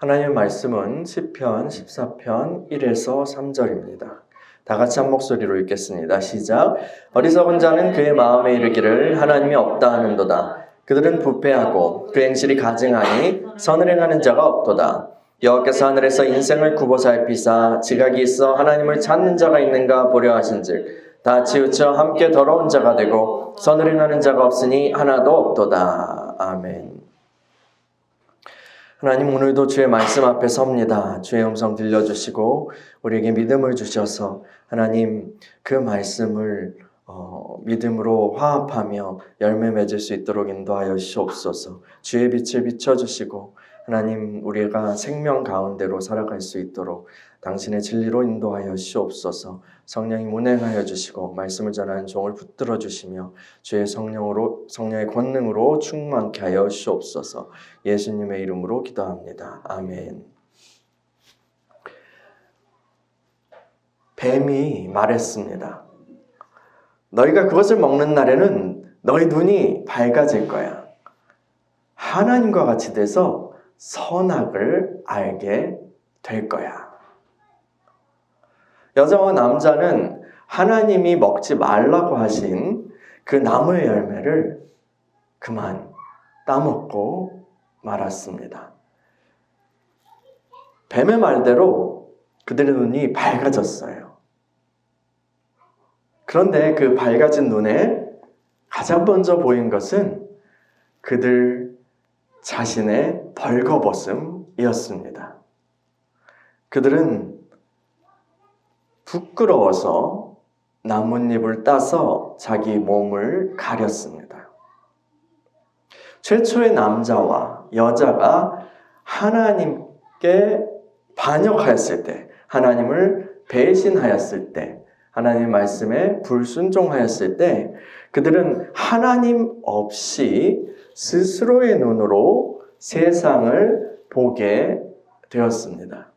하나님의 말씀은 시편 14편 1에서 3절입니다. 다 같이 한 목소리로 읽겠습니다. 시작. 어리석은 자는 그의 마음에 이르기를 하나님이 없다 하는도다. 그들은 부패하고 그 행실이 가증하니 선을 행하는 자가 없도다. 여호와께서 하늘에서 인생을 굽어 살피사 지각이 있어 하나님을 찾는 자가 있는가 보려 하신즉 다 치우쳐 함께 더러운 자가 되고 선을 행하는 자가 없으니 하나도 없도다. 아멘. 하나님, 오늘도 주의 말씀 앞에 섭니다. 주의 음성 들려주시고 우리에게 믿음을 주셔서 하나님 그 말씀을 믿음으로 화합하며 열매 맺을 수 있도록 인도하여 주시옵소서. 주의 빛을 비춰주시고 하나님 우리가 생명 가운데로 살아갈 수 있도록 당신의 진리로 인도하여 주시옵소서. 성령님 운행하여 주시고 말씀을 전하는 종을 붙들어 주시며 주의 성령의 권능으로 충만케 하여 주시옵소서. 예수님의 이름으로 기도합니다. 아멘. 뱀이 말했습니다. 너희가 그것을 먹는 날에는 너희 눈이 밝아질 거야. 하나님과 같이 돼서 선악을 알게 될 거야. 여자와 남자는 하나님이 먹지 말라고 하신 그 나무의 열매를 그만 따먹고 말았습니다. 뱀의 말대로 그들의 눈이 밝아졌어요. 그런데 그 밝아진 눈에 가장 먼저 보인 것은 그들 자신의 벌거벗음이었습니다. 그들은 부끄러워서 나뭇잎을 따서 자기 몸을 가렸습니다. 최초의 남자와 여자가 하나님께 반역하였을 때, 하나님을 배신하였을 때, 하나님의 말씀에 불순종하였을 때 그들은 하나님 없이 스스로의 눈으로 세상을 보게 되었습니다.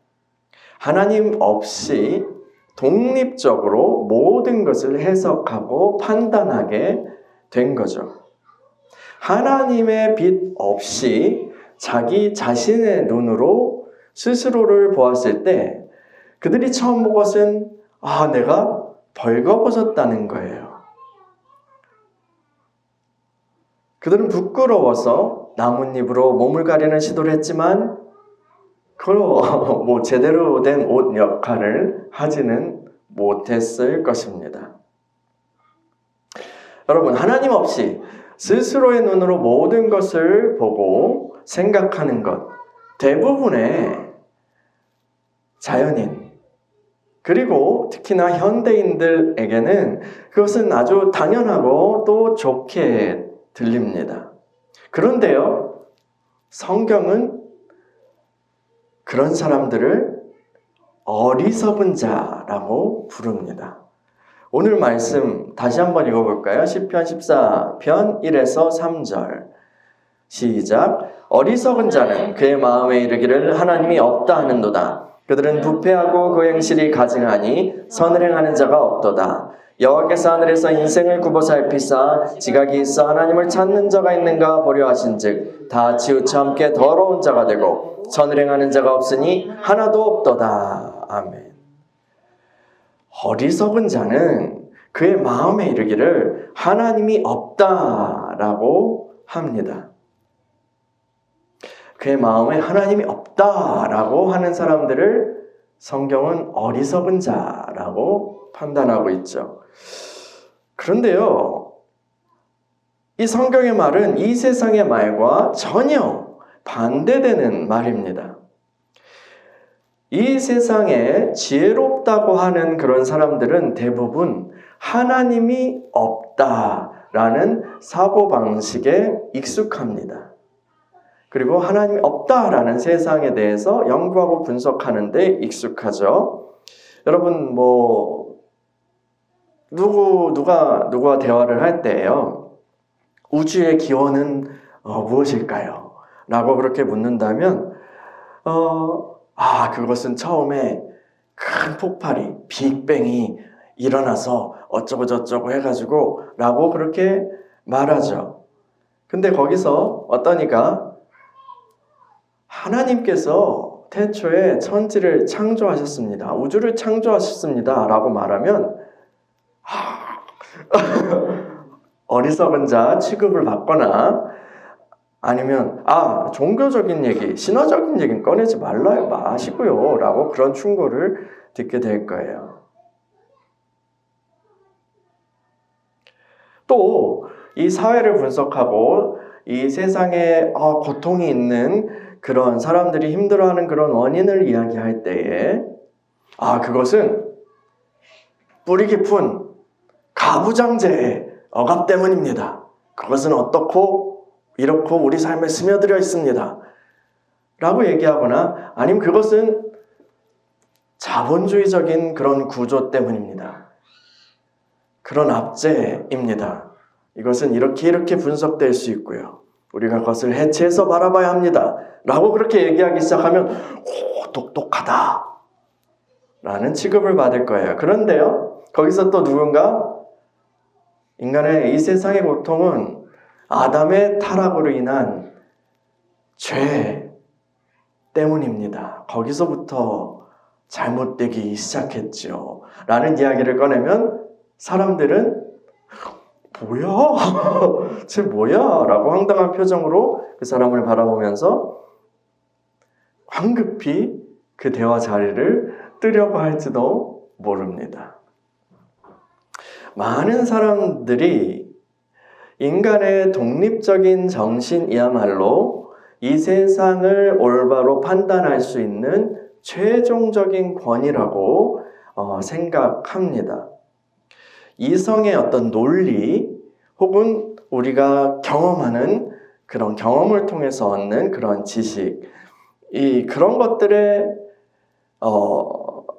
하나님 없이 독립적으로 모든 것을 해석하고 판단하게 된 거죠. 하나님의 빛 없이 자기 자신의 눈으로 스스로를 보았을 때 그들이 처음 본 것은 내가 벌거벗었다는 거예요. 그들은 부끄러워서 나뭇잎으로 몸을 가리는 시도를 했지만 그걸 제대로 된 옷 역할을 하지는 못했을 것입니다. 여러분, 하나님 없이 스스로의 눈으로 모든 것을 보고 생각하는 것, 대부분의 자연인, 그리고 특히나 현대인들에게는 그것은 아주 당연하고 또 좋게 들립니다. 그런데요, 성경은 그런 사람들을 어리석은 자라고 부릅니다. 오늘 말씀 다시 한번 읽어볼까요? 시편 14편 1에서 3절 시작. 어리석은 자는 그의 마음에 이르기를 하나님이 없다 하는도다. 그들은 부패하고 그 행실이 가증하니 선을 행하는 자가 없도다. 여호와께서 하늘에서 인생을 굽어 살피사 지각이 있어 하나님을 찾는 자가 있는가 보려 하신즉 다 치우쳐 함께 더러운 자가 되고 선을 행하는 자가 없으니 하나도 없도다. 아멘. 어리석은 자는 그의 마음에 이르기를 하나님이 없다라고 합니다. 그의 마음에 하나님이 없다라고 하는 사람들을 성경은 어리석은 자라고 판단하고 있죠. 그런데요, 이 성경의 말은 이 세상의 말과 전혀 반대되는 말입니다. 이 세상에 지혜롭다고 하는 그런 사람들은 대부분 하나님이 없다라는 사고방식에 익숙합니다. 그리고 하나님이 없다라는 세상에 대해서 연구하고 분석하는 데 익숙하죠. 여러분, 누가 대화를 할 때요, 우주의 기원은 무엇일까요? 라고 그렇게 묻는다면 그것은 처음에 큰 폭발이, 빅뱅이 일어나서 어쩌고 저쩌고 해가지고 라고 그렇게 말하죠. 근데 거기서 어떤 이가 하나님께서 태초에 천지를 창조하셨습니다. 우주를 창조하셨습니다. 라고 말하면 어리석은 자 취급을 받거나 아니면 종교적인 얘기, 신화적인 얘기는 꺼내지 마시고요. 라고 그런 충고를 듣게 될 거예요. 또 이 사회를 분석하고 이 세상에 고통이 있는 그런 사람들이 힘들어하는 그런 원인을 이야기할 때에 그것은 뿌리 깊은 가부장제의 억압 때문입니다. 그것은 어떻고 이렇고 우리 삶에 스며들어 있습니다. 라고 얘기하거나 아니면 그것은 자본주의적인 그런 구조 때문입니다. 그런 압제입니다. 이것은 이렇게 분석될 수 있고요. 우리가 그것을 해체해서 바라봐야 합니다. 라고 그렇게 얘기하기 시작하면 똑똑하다 라는 취급을 받을 거예요. 그런데요, 거기서 또 누군가 인간의 이 세상의 고통은 아담의 타락으로 인한 죄 때문입니다. 거기서부터 잘못되기 시작했죠. 라는 이야기를 꺼내면 사람들은 뭐야? 쟤 뭐야? 라고 황당한 표정으로 그 사람을 바라보면서 황급히 그 대화 자리를 뜨려고 할지도 모릅니다. 많은 사람들이 인간의 독립적인 정신이야말로 이 세상을 올바로 판단할 수 있는 최종적인 권위라고 생각합니다. 이성의 어떤 논리 혹은 우리가 경험하는 그런 경험을 통해서 얻는 그런 지식, 그런 것들에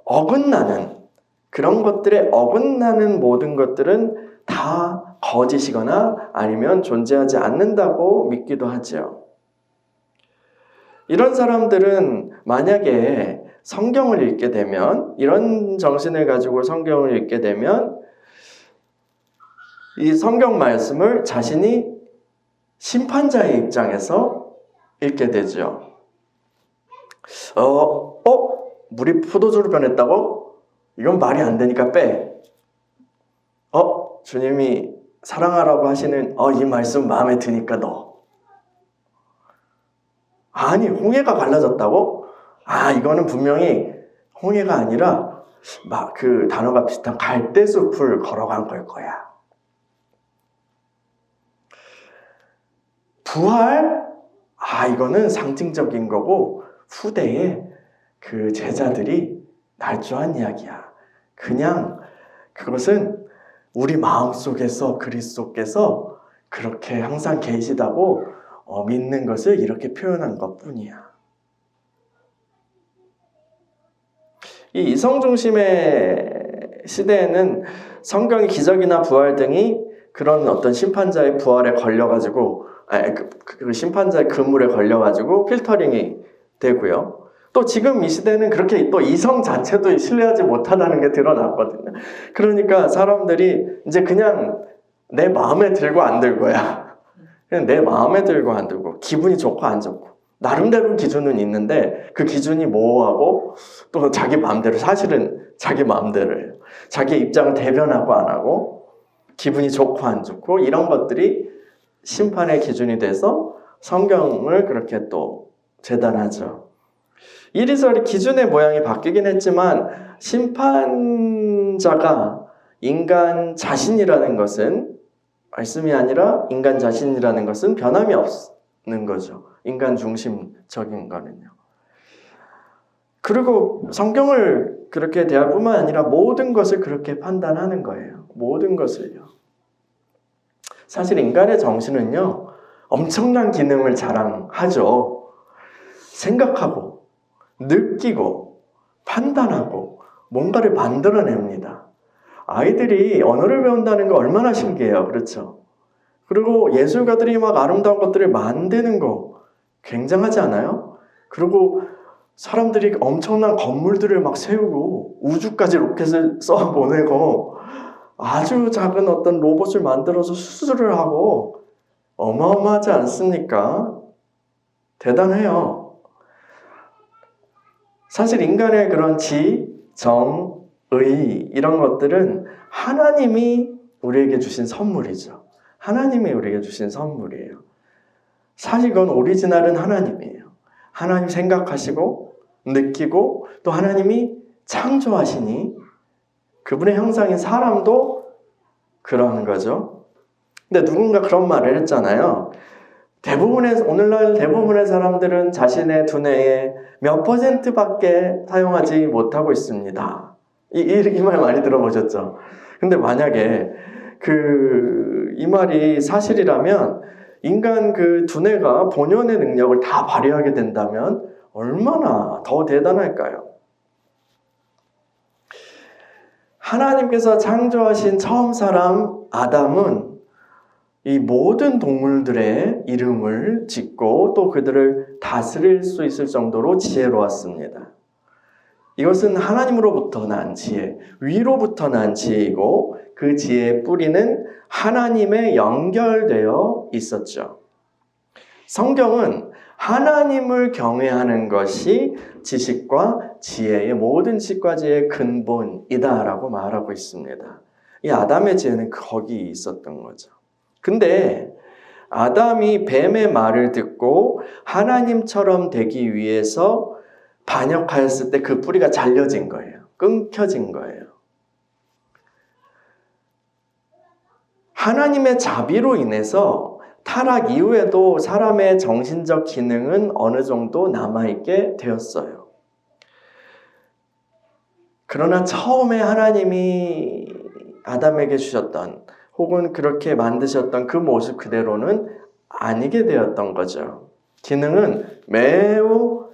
어긋나는 모든 것들은 다 거짓이거나 아니면 존재하지 않는다고 믿기도 하죠. 이런 사람들은 만약에 성경을 읽게 되면, 이런 정신을 가지고 성경을 읽게 되면 이 성경 말씀을 자신이 심판자의 입장에서 읽게 되죠. 물이 포도주로 변했다고? 이건 말이 안 되니까 빼. 주님이 사랑하라고 하시는 이 말씀 마음에 드니까 넣어. 아니, 홍해가 갈라졌다고? 이거는 분명히 홍해가 아니라 그 단어가 비슷한 갈대숲을 걸어간 걸 거야. 부활? 이거는 상징적인 거고 후대에 그 제자들이 날조한 이야기야. 그냥 그것은 우리 마음속에서 그리스도께서 그렇게 항상 계시다고 믿는 것을 이렇게 표현한 것뿐이야. 이 이성 중심의 시대에는 성경의 기적이나 부활 등이 그런 어떤 심판자의 부활에 걸려가지고 그 심판자의 그물에 걸려가지고 필터링이 되고요. 또 지금 이 시대는 그렇게 또 이성 자체도 신뢰하지 못하다는 게 드러났거든요. 그러니까 사람들이 이제 그냥 내 마음에 들고 안 들고야. 그냥 내 마음에 들고 안 들고, 기분이 좋고 안 좋고. 나름대로 기준은 있는데 그 기준이 모호하고 또 자기 마음대로, 사실은 자기 마음대로예요. 자기 입장을 대변하고 안 하고 기분이 좋고 안 좋고 이런 것들이 심판의 기준이 돼서 성경을 그렇게 또 재단하죠. 이리저리 기준의 모양이 바뀌긴 했지만 심판자가 인간 자신이라는 것은, 말씀이 아니라 인간 자신이라는 것은 변함이 없는 거죠. 인간 중심적인 거는요. 그리고 성경을 그렇게 대할 뿐만 아니라 모든 것을 그렇게 판단하는 거예요. 모든 것을요. 사실 인간의 정신은요, 엄청난 기능을 자랑하죠. 생각하고, 느끼고, 판단하고, 뭔가를 만들어냅니다. 아이들이 언어를 배운다는 거 얼마나 신기해요. 그렇죠? 그리고 예술가들이 막 아름다운 것들을 만드는 거 굉장하지 않아요? 그리고 사람들이 엄청난 건물들을 막 세우고 우주까지 로켓을 쏘아 보내고 아주 작은 어떤 로봇을 만들어서 수술을 하고 어마어마하지 않습니까? 대단해요. 사실 인간의 그런 지, 정, 의 이런 것들은 하나님이 우리에게 주신 선물이죠. 하나님이 우리에게 주신 선물이에요. 사실 그건 오리지널은 하나님이에요. 하나님 생각하시고 느끼고 또 하나님이 창조하시니 그분의 형상인 사람도 그런 거죠. 근데 누군가 그런 말을 했잖아요. 오늘날 대부분의 사람들은 자신의 두뇌의 몇 %밖에 사용하지 못하고 있습니다. 이 말 많이 들어보셨죠? 근데 만약에 이 말이 사실이라면 인간 그 두뇌가 본연의 능력을 다 발휘하게 된다면 얼마나 더 대단할까요? 하나님께서 창조하신 처음 사람 아담은 이 모든 동물들의 이름을 짓고 또 그들을 다스릴 수 있을 정도로 지혜로웠습니다. 이것은 하나님으로부터 난 지혜, 위로부터 난 지혜이고 그 지혜의 뿌리는 하나님에 연결되어 있었죠. 성경은 하나님을 경외하는 것이 지식과 지혜의 모든 지식과 지혜의 근본이다라고 말하고 있습니다. 이 아담의 지혜는 거기 있었던 거죠. 근데 아담이 뱀의 말을 듣고 하나님처럼 되기 위해서 반역하였을 때 그 뿌리가 잘려진 거예요. 끊겨진 거예요. 하나님의 자비로 인해서 타락 이후에도 사람의 정신적 기능은 어느 정도 남아있게 되었어요. 그러나 처음에 하나님이 아담에게 주셨던 혹은 그렇게 만드셨던 그 모습 그대로는 아니게 되었던 거죠. 기능은 매우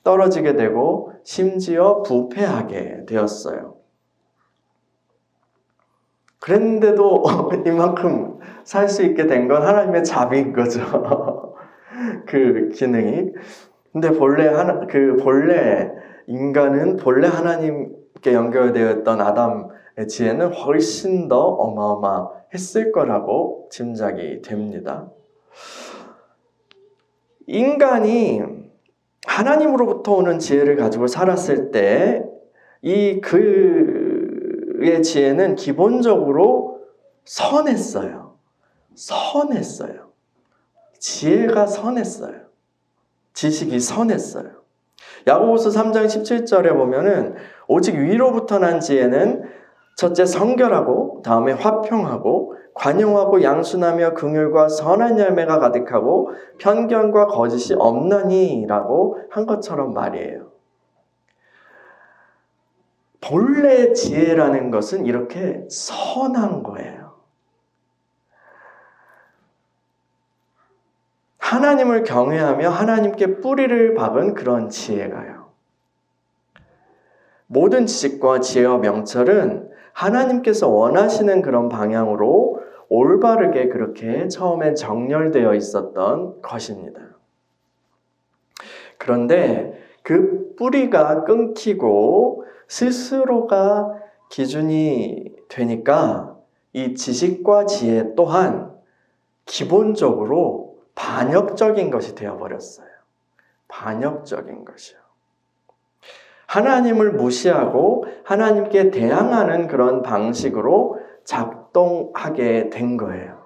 떨어지게 되고 심지어 부패하게 되었어요. 그랬는데도 이만큼 살 수 있게 된 건 하나님의 자비인 거죠. 그 기능이. 근데 본래 인간은 본래 하나님께 연결되어 있던 아담의 지혜는 훨씬 더 어마어마했을 거라고 짐작이 됩니다. 인간이 하나님으로부터 오는 지혜를 가지고 살았을 때 그의 지혜는 기본적으로 선했어요. 지혜가 선했어요. 지식이 선했어요. 야고보서 3장 17절에 보면은 오직 위로부터 난 지혜는 첫째 성결하고 다음에 화평하고 관용하고 양순하며 긍휼과 선한 열매가 가득하고 편견과 거짓이 없나니라고 한 것처럼 말이에요. 본래 지혜라는 것은 이렇게 선한 거예요. 하나님을 경외하며 하나님께 뿌리를 박은 그런 지혜가요. 모든 지식과 지혜와 명철은 하나님께서 원하시는 그런 방향으로 올바르게 그렇게 처음엔 정렬되어 있었던 것입니다. 그런데 그 뿌리가 끊기고 스스로가 기준이 되니까 이 지식과 지혜 또한 기본적으로 반역적인 것이 되어버렸어요. 반역적인 것이요. 하나님을 무시하고 하나님께 대항하는 그런 방식으로 작동하게 된 거예요.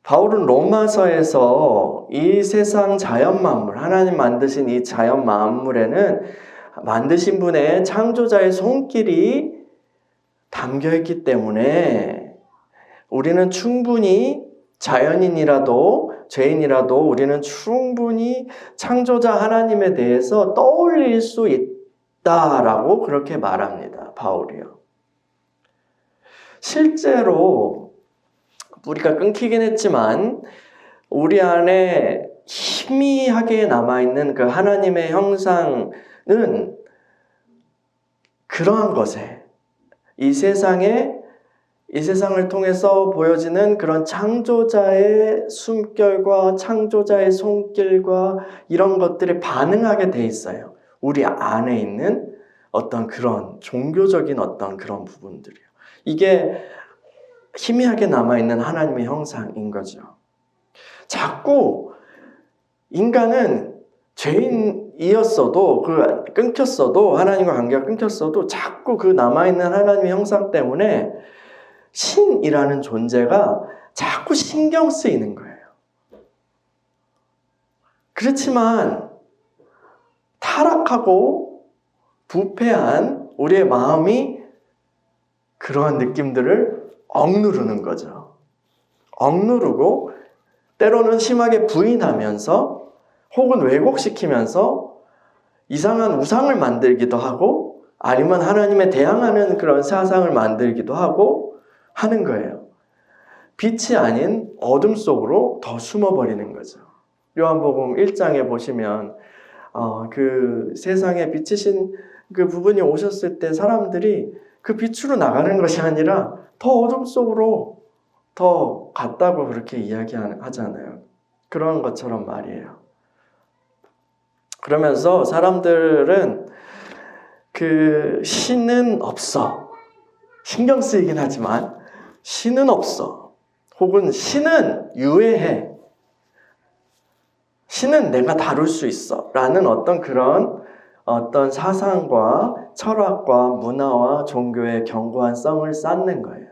바울은 로마서에서 이 세상 자연 만물, 하나님 만드신 이 자연 만물에는 만드신 분의 창조자의 손길이 담겨있기 때문에 우리는 충분히 자연인이라도 죄인이라도 우리는 충분히 창조자 하나님에 대해서 떠올릴 수 있다라고 그렇게 말합니다. 바울이요. 실제로 뿌리가 끊기긴 했지만 우리 안에 희미하게 남아있는 그 하나님의 형상은 그러한 것에 이 세상을 통해서 보여지는 그런 창조자의 숨결과 창조자의 손길과 이런 것들에 반응하게 돼 있어요. 우리 안에 있는 어떤 그런 종교적인 어떤 그런 부분들이요. 이게 희미하게 남아있는 하나님의 형상인 거죠. 자꾸 인간은 죄인이었어도 끊겼어도 하나님과 관계가 끊겼어도 자꾸 그 남아있는 하나님의 형상 때문에 신이라는 존재가 자꾸 신경 쓰이는 거예요. 그렇지만 타락하고 부패한 우리의 마음이 그러한 느낌들을 억누르는 거죠. 억누르고 때로는 심하게 부인하면서 혹은 왜곡시키면서 이상한 우상을 만들기도 하고 아니면 하나님에 대항하는 그런 사상을 만들기도 하고 하는 거예요. 빛이 아닌 어둠 속으로 더 숨어버리는 거죠. 요한복음 1장에 보시면 그 세상에 빛이신 그 부분이 오셨을 때 사람들이 그 빛으로 나가는 것이 아니라 더 어둠 속으로 더 갔다고 그렇게 이야기하잖아요. 그런 것처럼 말이에요. 그러면서 사람들은 그 신은 없어. 신경 쓰이긴 하지만 신은 없어. 혹은 신은 유해해. 신은 내가 다룰 수 있어. 라는 어떤 사상과 철학과 문화와 종교의 견고한 성을 쌓는 거예요.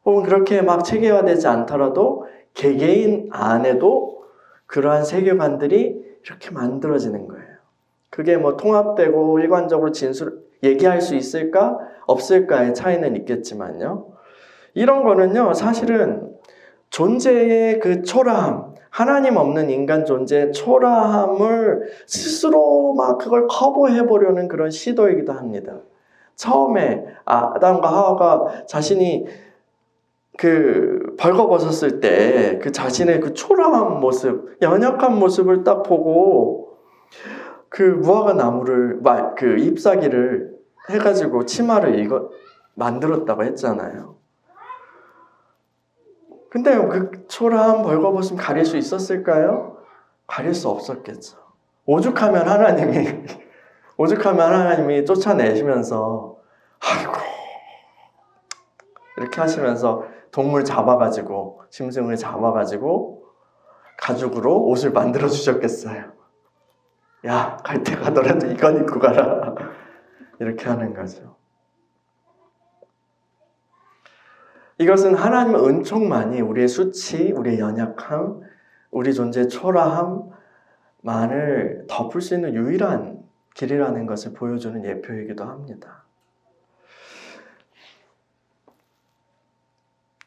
혹은 그렇게 막 체계화되지 않더라도 개개인 안에도 그러한 세계관들이 이렇게 만들어지는 거예요. 그게 뭐 통합되고 일관적으로 얘기할 수 있을까? 없을까의 차이는 있겠지만요. 이런 거는요, 사실은 존재의 그 초라함, 하나님 없는 인간 존재의 초라함을 스스로 막 그걸 커버해보려는 그런 시도이기도 합니다. 처음에 아담과 하와가 자신이 벌거벗었을 때 그 자신의 그 초라한 모습, 연약한 모습을 딱 보고 그 무화과 나무를, 그 잎사귀를 해가지고 치마를 만들었다고 했잖아요. 근데 그 초라한 벌거벗음 가릴 수 있었을까요? 가릴 수 없었겠죠. 오죽하면 하나님이 쫓아내시면서 아이고 이렇게 하시면서 동물 잡아가지고 짐승을 잡아가지고 가죽으로 옷을 만들어 주셨겠어요. 야, 갈 때 가더라도 이건 입고 가라. 이렇게 하는 거죠. 이것은 하나님의 은총만이 우리의 수치, 우리의 연약함, 우리 존재의 초라함만을 덮을 수 있는 유일한 길이라는 것을 보여주는 예표이기도 합니다.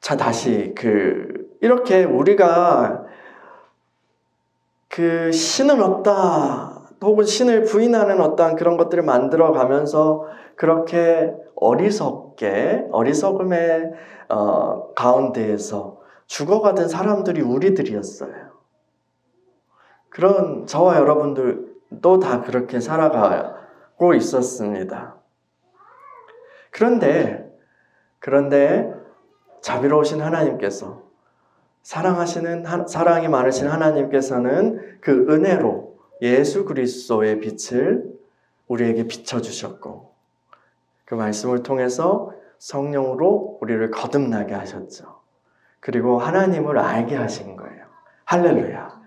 자, 다시 이렇게 우리가 신은 없다, 혹은 신을 부인하는 어떠한 그런 것들을 만들어 가면서 그렇게 어리석음의 가운데에서 죽어가던 사람들이 우리들이었어요. 그런 저와 여러분들도 다 그렇게 살아가고 있었습니다. 그런데 자비로우신 하나님께서, 사랑이 많으신 하나님께서는 그 은혜로 예수 그리스도의 빛을 우리에게 비춰주셨고, 그 말씀을 통해서 성령으로 우리를 거듭나게 하셨죠. 그리고 하나님을 알게 하신 거예요. 할렐루야.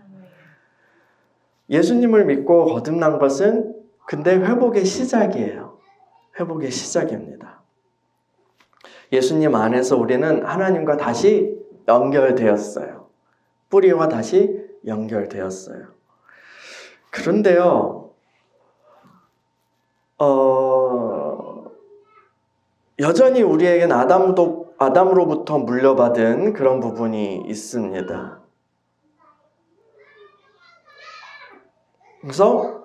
예수님을 믿고 거듭난 것은 근데 회복의 시작이에요. 회복의 시작입니다. 예수님 안에서 우리는 하나님과 다시 연결되었어요. 뿌리와 다시 연결되었어요. 그런데요, 여전히 우리에겐 아담으로부터 물려받은 그런 부분이 있습니다. 그래서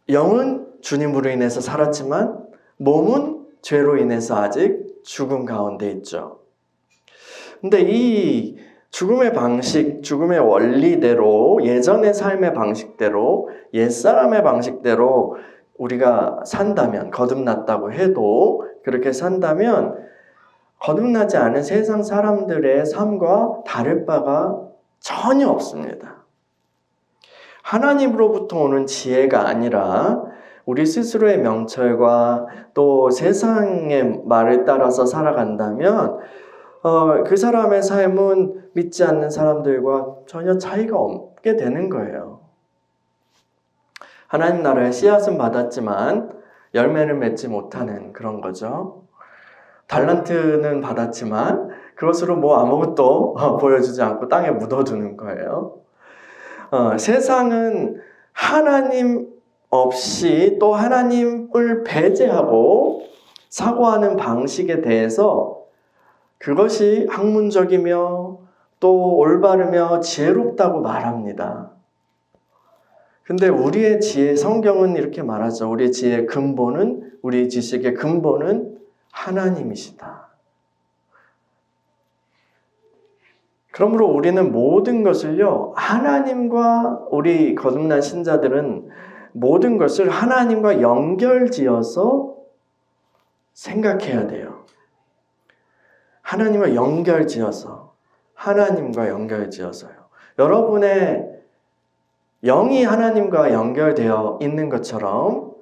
영은 주님으로 인해서 살았지만 몸은 죄로 인해서 아직 죽음 가운데 있죠. 근데 이 죽음의 방식, 죽음의 원리대로, 예전의 삶의 방식대로, 옛사람의 방식대로 우리가 산다면, 거듭났다고 해도 그렇게 산다면 거듭나지 않은 세상 사람들의 삶과 다를 바가 전혀 없습니다. 하나님으로부터 오는 지혜가 아니라 우리 스스로의 명철과 또 세상의 말을 따라서 살아간다면 그 사람의 삶은 믿지 않는 사람들과 전혀 차이가 없게 되는 거예요. 하나님 나라의 씨앗은 받았지만 열매는 맺지 못하는 그런 거죠. 달란트는 받았지만 그것으로 뭐 아무것도 보여주지 않고 땅에 묻어두는 거예요. 세상은 하나님 없이 또 하나님을 배제하고 사고하는 방식에 대해서 그것이 학문적이며 또 올바르며 지혜롭다고 말합니다. 근데 우리의 지혜, 성경은 이렇게 말하죠. 우리의 지혜의 근본은, 우리 지식의 근본은 하나님이시다. 그러므로 우리는 모든 것을요, 하나님과, 우리 거듭난 신자들은 모든 것을 하나님과 연결지어서 생각해야 돼요. 하나님과 연결지어서, 하나님과 연결지어서요. 여러분의 영이 하나님과 연결되어 있는 것처럼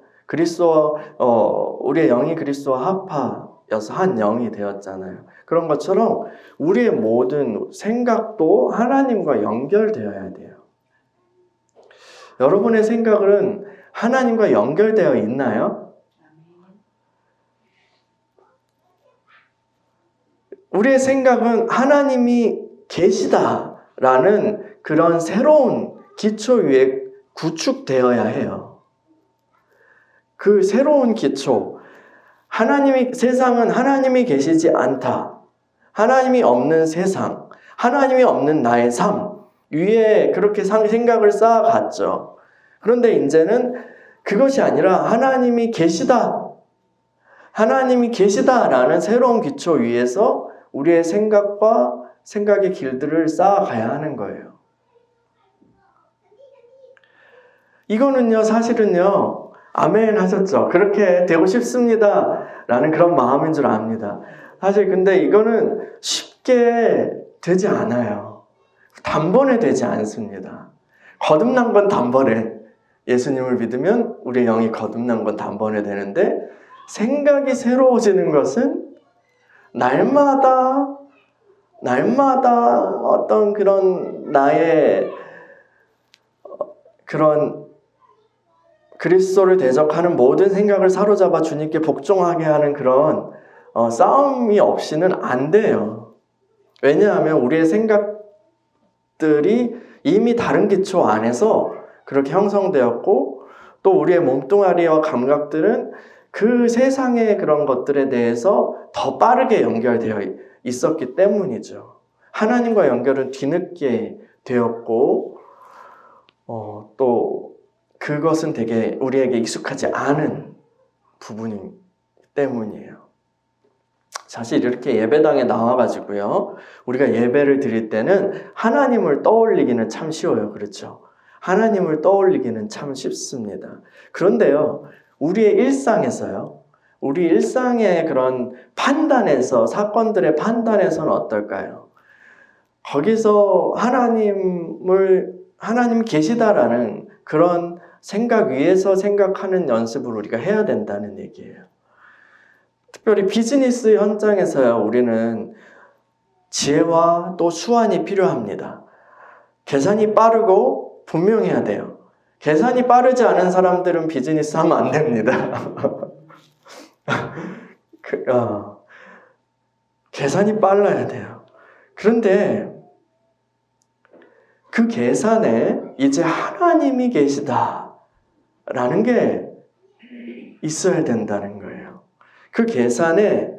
우리의 영이 그리스도와 합하여서 한 영이 되었잖아요. 그런 것처럼 우리의 모든 생각도 하나님과 연결되어야 돼요. 여러분의 생각은 하나님과 연결되어 있나요? 우리의 생각은 하나님이 계시다라는 그런 새로운 기초 위에 구축되어야 해요. 그 새로운 기초, 세상은 하나님이 계시지 않다. 하나님이 없는 세상, 하나님이 없는 나의 삶 위에 그렇게 생각을 쌓아갔죠. 그런데 이제는 그것이 아니라 하나님이 계시다. 하나님이 계시다라는 새로운 기초 위에서 우리의 생각과 생각의 길들을 쌓아가야 하는 거예요. 이거는요, 사실은요, 아멘 하셨죠? 그렇게 되고 싶습니다. 라는 그런 마음인 줄 압니다. 사실 근데 이거는 쉽게 되지 않아요. 단번에 되지 않습니다. 거듭난 건 단번에, 예수님을 믿으면 우리의 영이 거듭난 건 단번에 되는데, 생각이 새로워지는 것은 날마다 어떤 그런 나의 그런 그리스도를 대적하는 모든 생각을 사로잡아 주님께 복종하게 하는 그런 싸움이 없이는 안 돼요. 왜냐하면 우리의 생각들이 이미 다른 기초 안에서 그렇게 형성되었고, 또 우리의 몸뚱아리와 감각들은 그 세상의 그런 것들에 대해서 더 빠르게 연결되어 있었기 때문이죠. 하나님과 연결은 뒤늦게 되었고, 또 그것은 되게 우리에게 익숙하지 않은 부분이기 때문이에요. 사실 이렇게 예배당에 나와가지고요, 우리가 예배를 드릴 때는 하나님을 떠올리기는 참 쉬워요. 그렇죠? 하나님을 떠올리기는 참 쉽습니다. 그런데요, 우리의 일상에서요, 우리 일상의 그런 판단에서, 사건들의 판단에서는 어떨까요? 거기서 하나님 계시다라는 그런 생각 위에서 생각하는 연습을 우리가 해야 된다는 얘기예요. 특별히 비즈니스 현장에서요, 우리는 지혜와 또 수완이 필요합니다. 계산이 빠르고 분명해야 돼요. 계산이 빠르지 않은 사람들은 비즈니스 하면 안 됩니다. 계산이 빨라야 돼요. 그런데 그 계산에 이제 하나님이 계시다라는 게 있어야 된다는 거예요. 그 계산에,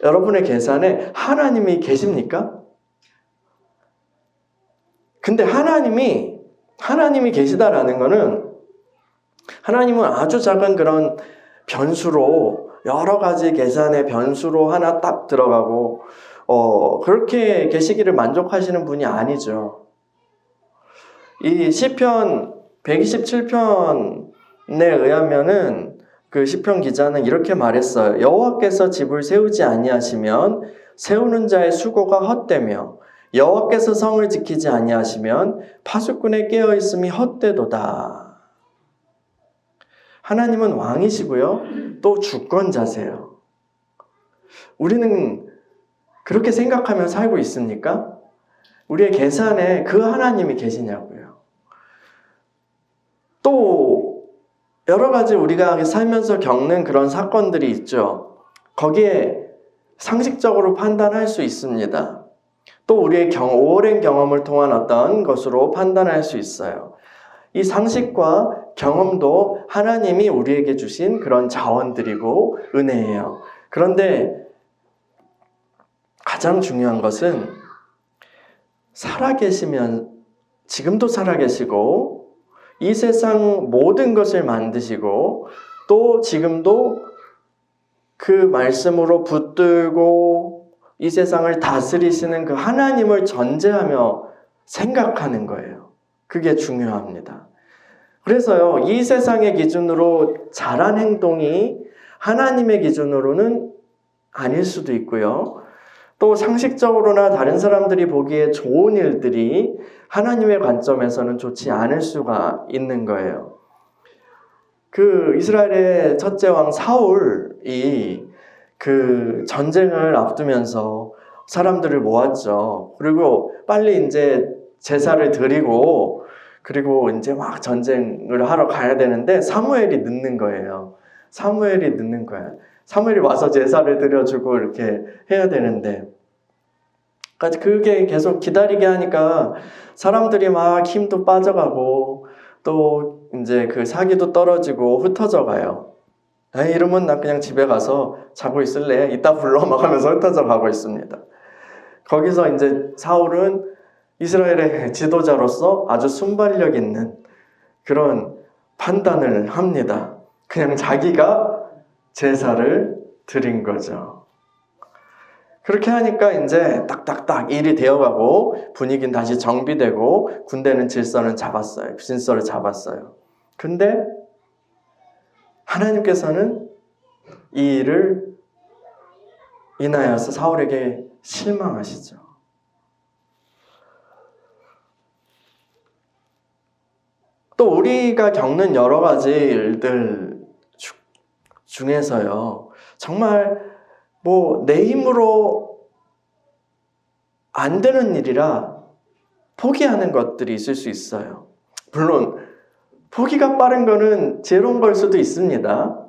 여러분의 계산에 하나님이 계십니까? 근데 하나님이 계시다라는 거는, 하나님은 아주 작은 그런 변수로, 여러 가지 계산의 변수로 하나 딱 들어가고 그렇게 계시기를 만족하시는 분이 아니죠. 이 시편 127편에 의하면은 그 시편 기자는 이렇게 말했어요. 여호와께서 집을 세우지 아니하시면 세우는 자의 수고가 헛되며 여호와께서 성을 지키지 아니하시면 파수꾼의 깨어 있음이 헛되도다. 하나님은 왕이시고요, 또 주권자세요. 우리는 그렇게 생각하며 살고 있습니까? 우리의 계산에 그 하나님이 계시냐고요. 또 여러 가지 우리가 살면서 겪는 그런 사건들이 있죠. 거기에 상식적으로 판단할 수 있습니다. 또 우리의 오랜 경험을 통한 어떤 것으로 판단할 수 있어요. 이 상식과 경험도 하나님이 우리에게 주신 그런 자원들이고 은혜예요. 그런데 가장 중요한 것은 살아계시면, 지금도 살아계시고 이 세상 모든 것을 만드시고 또 지금도 그 말씀으로 붙들고 이 세상을 다스리시는 그 하나님을 전제하며 생각하는 거예요. 그게 중요합니다. 그래서요, 이 세상의 기준으로 잘한 행동이 하나님의 기준으로는 아닐 수도 있고요. 또 상식적으로나 다른 사람들이 보기에 좋은 일들이 하나님의 관점에서는 좋지 않을 수가 있는 거예요. 그 이스라엘의 첫째 왕 사울이 그 전쟁을 앞두면서 사람들을 모았죠. 그리고 빨리 이제 제사를 드리고 그리고 이제 막 전쟁을 하러 가야 되는데 사무엘이 늦는 거예요. 사무엘이 늦는 거야. 사무엘이 와서 제사를 드려주고 이렇게 해야 되는데, 그게 계속 기다리게 하니까 사람들이 막 힘도 빠져가고 또 이제 그 사기도 떨어지고 흩어져 가요. 에이, 이러면 나 그냥 집에 가서 자고 있을래? 이따 불러 막 하면서 흩어져 가고 있습니다. 거기서 이제 사울은 이스라엘의 지도자로서 아주 순발력 있는 그런 판단을 합니다. 그냥 자기가 제사를 드린 거죠. 그렇게 하니까 이제 딱딱딱 일이 되어가고 분위기는 다시 정비되고 군대는 질서를 잡았어요. 근데 하나님께서는 이 일을 인하여서 사울에게 실망하시죠. 또 우리가 겪는 여러 가지 일들 중에서요, 정말 내 힘으로 안 되는 일이라 포기하는 것들이 있을 수 있어요. 물론 포기가 빠른 거는 제로인 걸 수도 있습니다.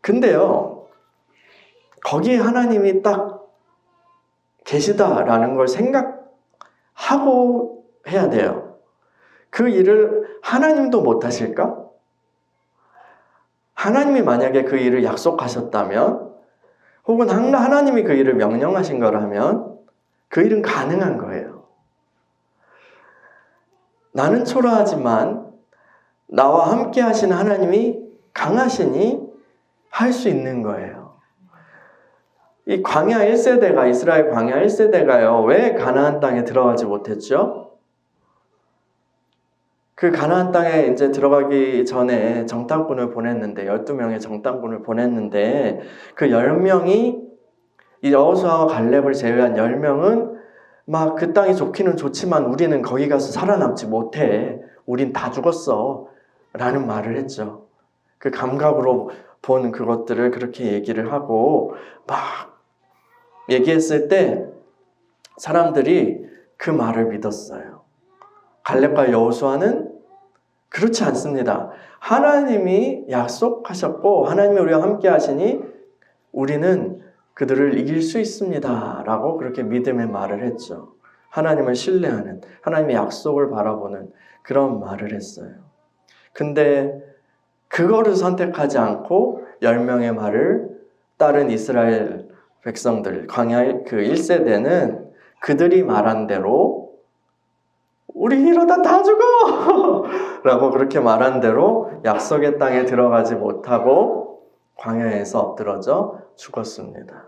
근데요, 거기에 하나님이 딱 계시다라는 걸 생각하고 해야 돼요. 그 일을 하나님도 못 하실까? 하나님이 만약에 그 일을 약속하셨다면, 혹은 하나님이 그 일을 명령하신 거라면 그 일은 가능한 거예요. 나는 초라하지만 나와 함께 하신 하나님이 강하시니 할 수 있는 거예요. 이 광야 1세대가, 이스라엘 광야 1세대가요, 왜 가나안 땅에 들어가지 못했죠? 그 가나안 땅에 이제 들어가기 전에 정탐꾼을 보냈는데, 12명의 정탐꾼을 보냈는데, 그 10명이, 이 여호수아와 갈렙을 제외한 10명은 막 그 땅이 좋기는 좋지만 우리는 거기 가서 살아남지 못해. 우린 다 죽었어. 라는 말을 했죠. 그 감각으로 본 그것들을 그렇게 얘기를 하고 막 얘기했을 때 사람들이 그 말을 믿었어요. 갈렙과 여호수아는 그렇지 않습니다. 하나님이 약속하셨고 하나님이 우리와 함께 하시니 우리는 그들을 이길 수 있습니다. 라고 그렇게 믿음의 말을 했죠. 하나님을 신뢰하는, 하나님의 약속을 바라보는 그런 말을 했어요. 근데 그거를 선택하지 않고 10명의 말을 따른 이스라엘 백성들, 광야 그 1세대는 그들이 말한 대로 우리 이러다 다 죽어! 라고 그렇게 말한 대로 약속의 땅에 들어가지 못하고 광야에서 엎드러져 죽었습니다.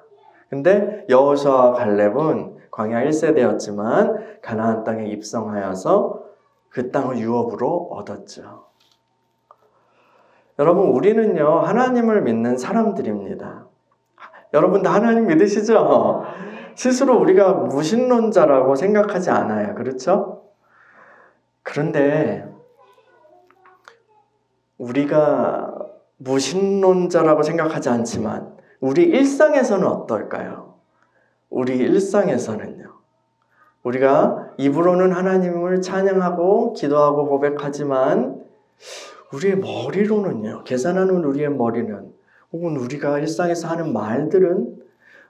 근데 여호수아와 갈렙은 광야 1세대였지만 가나안 땅에 입성하여서 그 땅을 유업으로 얻었죠. 여러분, 우리는요, 하나님을 믿는 사람들입니다. 여러분 다 하나님 믿으시죠? 스스로 우리가 무신론자라고 생각하지 않아요. 그렇죠? 그런데 우리가 무신론자라고 생각하지 않지만 우리 일상에서는 어떨까요? 우리 일상에서는요, 우리가 입으로는 하나님을 찬양하고 기도하고 고백하지만 우리의 머리로는요, 계산하는 우리의 머리는, 혹은 우리가 일상에서 하는 말들은,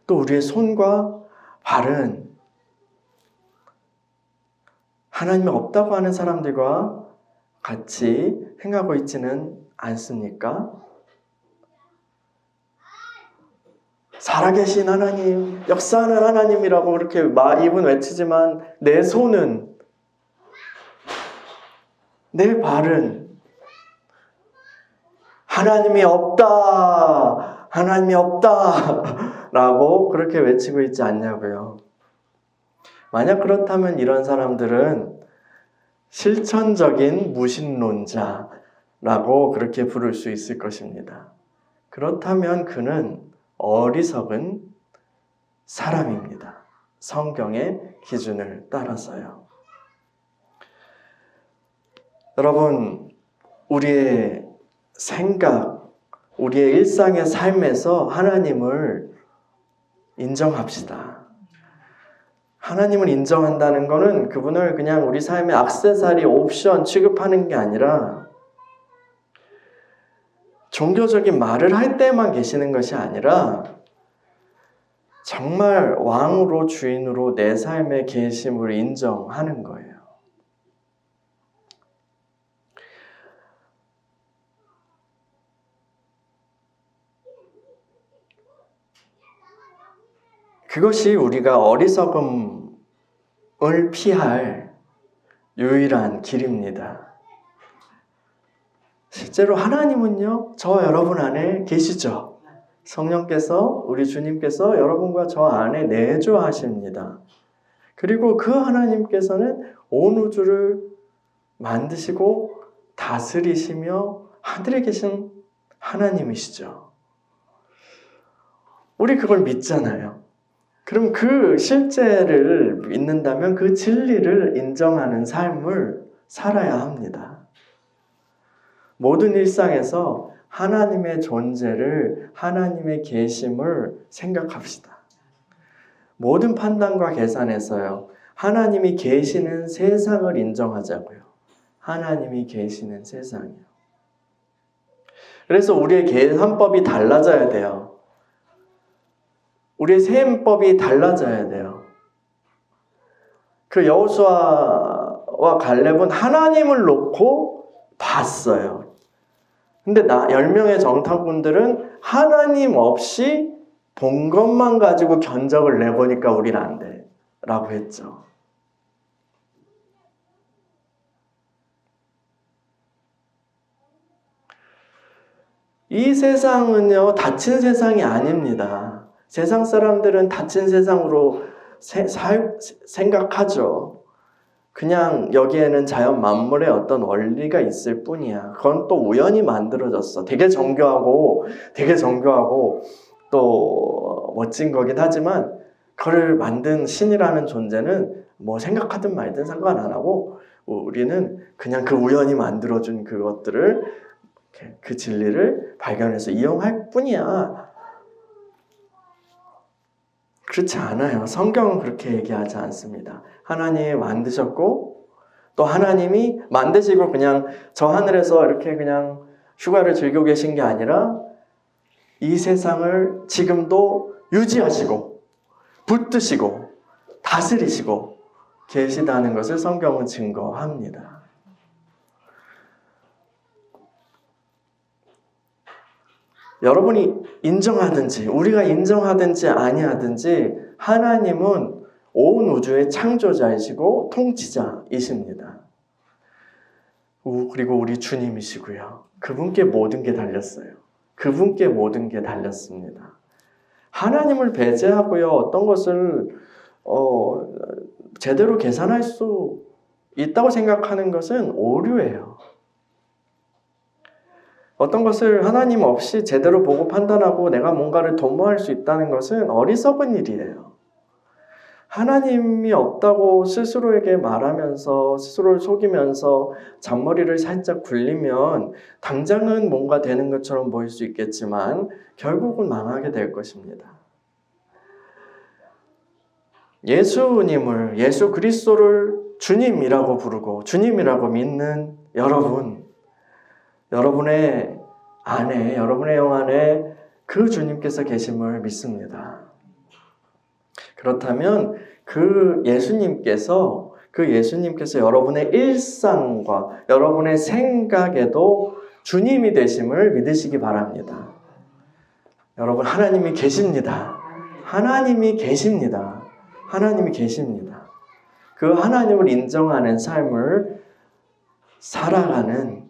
또 우리의 손과 발은 하나님이 없다고 하는 사람들과 같이 행하고 있지는 않습니까? 살아계신 하나님, 역사하는 하나님이라고 그렇게 입은 외치지만 내 손은, 내 발은 하나님이 없다, 하나님이 없다 라고 그렇게 외치고 있지 않냐고요. 만약 그렇다면 이런 사람들은 실천적인 무신론자라고 그렇게 부를 수 있을 것입니다. 그렇다면 그는 어리석은 사람입니다. 성경의 기준을 따라서요. 여러분, 우리의 생각, 우리의 일상의 삶에서 하나님을 인정합시다. 하나님을 인정한다는 것은 그분을 그냥 우리 삶의 액세서리, 옵션 취급하는 게 아니라 종교적인 말을 할 때만 계시는 것이 아니라 정말 왕으로 주인으로 내 삶의 계심을 인정하는 거예요. 그것이 우리가 어리석음을 피할 유일한 길입니다. 실제로 하나님은요, 저 여러분 안에 계시죠. 성령께서, 우리 주님께서 여러분과 저 안에 내주하십니다. 그리고 그 하나님께서는 온 우주를 만드시고 다스리시며 하늘에 계신 하나님이시죠. 우리 그걸 믿잖아요. 그럼 그 실제를 믿는다면 그 진리를 인정하는 삶을 살아야 합니다. 모든 일상에서 하나님의 존재를, 하나님의 계심을 생각합시다. 모든 판단과 계산에서요, 하나님이 계시는 세상을 인정하자고요. 하나님이 계시는 세상이요. 그래서 우리의 계산법이 달라져야 돼요. 우리의 세임법이 달라져야 돼요. 그 여호수아와 갈렙은 하나님을 놓고 봤어요. 근데 10명의 정탐꾼들은 하나님 없이 본 것만 가지고 견적을 내보니까 우리는 안 돼 라고 했죠. 이 세상은요, 닫힌 세상이 아닙니다. 세상 사람들은 닫힌 세상으로 생각하죠. 그냥 여기에는 자연 만물의 어떤 원리가 있을 뿐이야. 그건 또 우연히 만들어졌어. 되게 정교하고 또 멋진 거긴 하지만 그걸 만든 신이라는 존재는 뭐 생각하든 말든 상관 안 하고 우리는 그냥 그 우연히 만들어준 그것들을, 그 진리를 발견해서 이용할 뿐이야. 그렇지 않아요. 성경은 그렇게 얘기하지 않습니다. 하나님이 만드셨고 또 하나님이 만드시고 그냥 저 하늘에서 이렇게 그냥 휴가를 즐기고 계신 게 아니라 이 세상을 지금도 유지하시고 붙드시고 다스리시고 계시다는 것을 성경은 증거합니다. 여러분이 인정하든지 우리가 인정하든지 아니하든지 하나님은 온 우주의 창조자이시고 통치자이십니다. 그리고 우리 주님이시고요. 그분께 모든 게 달렸어요. 그분께 모든 게 달렸습니다. 하나님을 배제하고요, 어떤 것을 제대로 계산할 수 있다고 생각하는 것은 오류예요. 어떤 것을 하나님 없이 제대로 보고 판단하고 내가 뭔가를 도모할 수 있다는 것은 어리석은 일이에요. 하나님이 없다고 스스로에게 말하면서 스스로를 속이면서 잔머리를 살짝 굴리면 당장은 뭔가 되는 것처럼 보일 수 있겠지만 결국은 망하게 될 것입니다. 예수님을, 예수 그리스도를 주님이라고 부르고 주님이라고 믿는 여러분, 여러분의 안에, 여러분의 영 안에 그 주님께서 계심을 믿습니다. 그렇다면 그 예수님께서 여러분의 일상과 여러분의 생각에도 주님이 되심을 믿으시기 바랍니다. 여러분, 하나님이 계십니다. 하나님이 계십니다. 하나님이 계십니다. 그 하나님을 인정하는 삶을 살아가는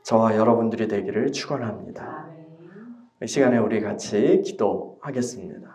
저와 여러분들이 되기를 축원합니다. 이 시간에 우리 같이 기도하겠습니다.